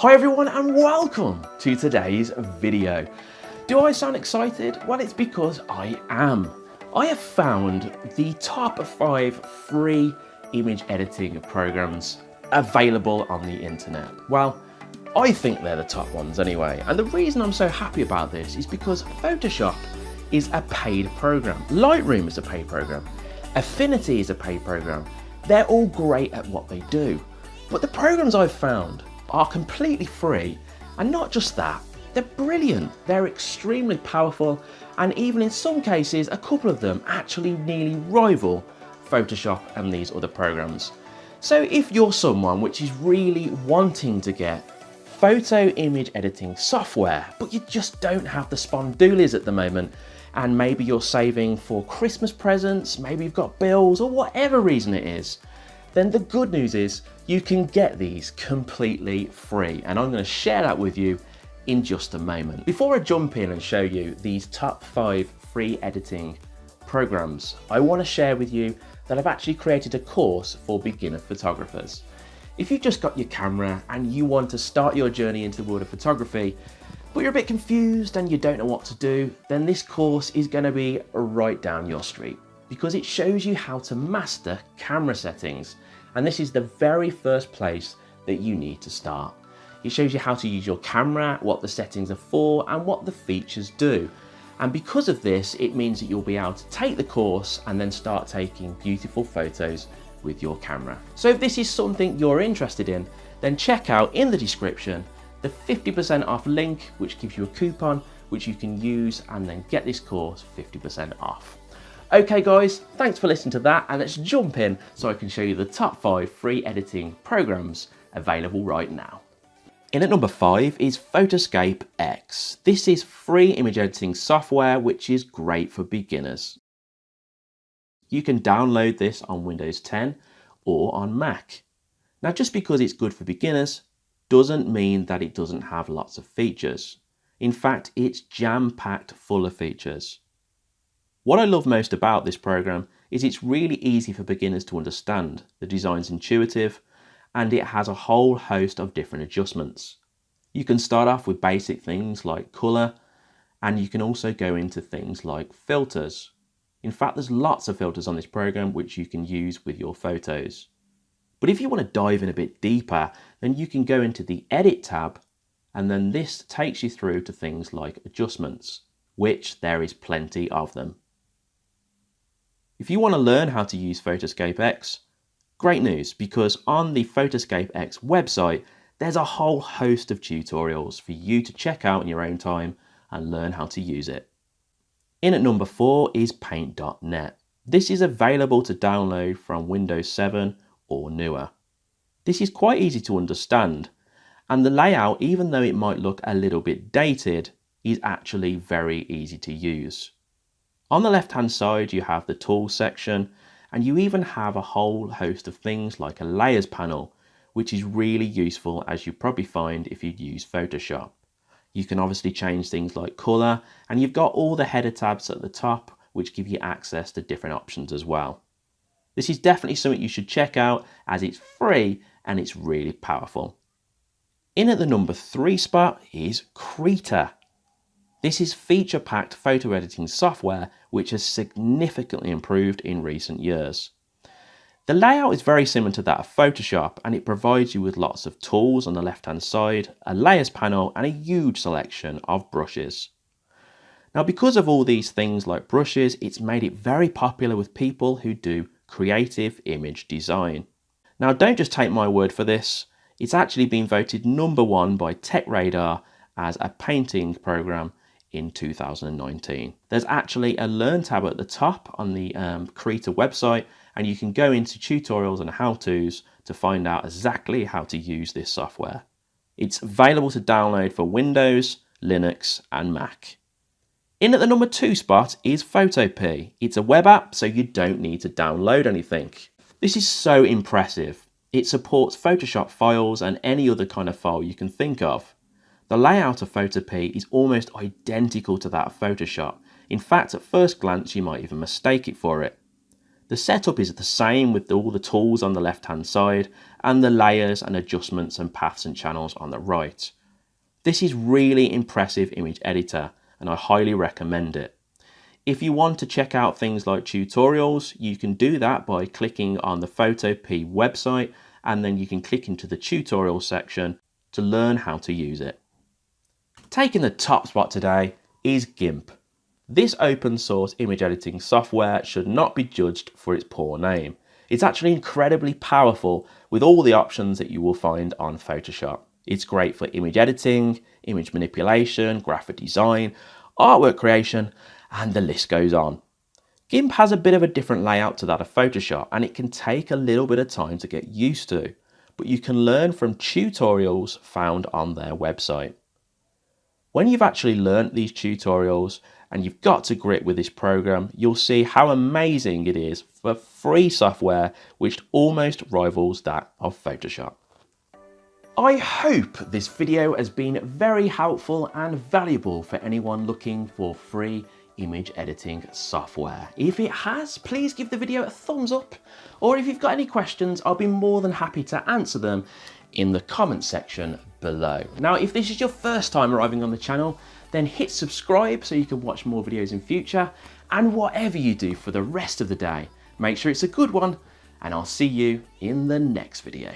Hi everyone and welcome to today's video. Do I sound excited? Well, it's because I am. I have found the top 5 free image editing programs available on the internet. Well, I think they're the top ones anyway. And the reason I'm so happy about this is because Photoshop is a paid program. Lightroom is a paid program. Affinity is a paid program. They're all great at what they do. But the programs I've found are completely free, and not just that, they're brilliant, they're extremely powerful, and even in some cases a couple of them actually nearly rival Photoshop and these other programs. So if you're someone which is really wanting to get photo image editing software but you just don't have the spondoolies at the moment, and maybe you're saving for Christmas presents, maybe you've got bills or whatever reason it is, then the good news is you can get these completely free, and I'm going to share that with you in just a moment. Before I jump in and show you these top 5 free editing programs, I want to share with you that I've actually created a course for beginner photographers. If you've just got your camera and you want to start your journey into the world of photography, but you're a bit confused and you don't know what to do, then this course is going to be right down your street, because it shows you how to master camera settings. And this is the very first place that you need to start. It shows you how to use your camera, what the settings are for, and what the features do. And because of this, it means that you'll be able to take the course and then start taking beautiful photos with your camera. So if this is something you're interested in, then check out in the description the 50% off link, which gives you a coupon which you can use and then get this course 50% off. Okay guys, thanks for listening to that, and let's jump in so I can show you the top 5 free editing programs available right now. In at number 5 is Photoscape X. This is free image editing software which is great for beginners. You can download this on Windows 10 or on Mac. Now, just because it's good for beginners doesn't mean that it doesn't have lots of features. In fact, it's jam-packed full of features. What I love most about this program is it's really easy for beginners to understand. The design's intuitive and it has a whole host of different adjustments. You can start off with basic things like color, and you can also go into things like filters. In fact, there's lots of filters on this program which you can use with your photos. But if you want to dive in a bit deeper, then you can go into the Edit tab, and then this takes you through to things like adjustments, which there is plenty of them. If you want to learn how to use Photoscape X, great news, because on the Photoscape X website, there's a whole host of tutorials for you to check out in your own time and learn how to use it. In at number 4 is Paint.net. This is available to download from Windows 7 or newer. This is quite easy to understand, and the layout, even though it might look a little bit dated, is actually very easy to use. On the left hand side you have the tools section, and you even have a whole host of things like a layers panel, which is really useful, as you probably find if you use Photoshop. You can obviously change things like color, and you've got all the header tabs at the top which give you access to different options as well. This is definitely something you should check out, as it's free and it's really powerful. In at the number 3 spot is Krita. This is feature-packed photo editing software which has significantly improved in recent years. The layout is very similar to that of Photoshop, and it provides you with lots of tools on the left-hand side, a layers panel, and a huge selection of brushes. Now, because of all these things like brushes, it's made it very popular with people who do creative image design. Now, don't just take my word for this. It's actually been voted number 1 by TechRadar as a painting program in 2019. There's actually a Learn tab at the top on the Krita website, and you can go into tutorials and how-tos to find out exactly how to use this software. It's available to download for Windows, Linux, and Mac. In at the number 2 spot is Photopea. It's a web app, so you don't need to download anything. This is so impressive. It supports Photoshop files and any other kind of file you can think of. The layout of Photopea is almost identical to that of Photoshop. In fact, at first glance, you might even mistake it for it. The setup is the same with all the tools on the left hand side and the layers and adjustments and paths and channels on the right. This is really impressive image editor and I highly recommend it. If you want to check out things like tutorials, you can do that by clicking on the Photopea website and then you can click into the tutorial section to learn how to use it. Taking the top spot today is GIMP. This open source image editing software should not be judged for its poor name. It's actually incredibly powerful with all the options that you will find on Photoshop. It's great for image editing, image manipulation, graphic design, artwork creation, and the list goes on. GIMP has a bit of a different layout to that of Photoshop and it can take a little bit of time to get used to, but you can learn from tutorials found on their website. When you've actually learnt these tutorials and you've got to grip with this program, you'll see how amazing it is for free software which almost rivals that of Photoshop. I hope this video has been very helpful and valuable for anyone looking for free image editing software. If it has, please give the video a thumbs up, or if you've got any questions, I'll be more than happy to answer them in the comment section below. Now, if this is your first time arriving on the channel, then hit subscribe so you can watch more videos in future, and whatever you do for the rest of the day, make sure it's a good one, and I'll see you in the next video.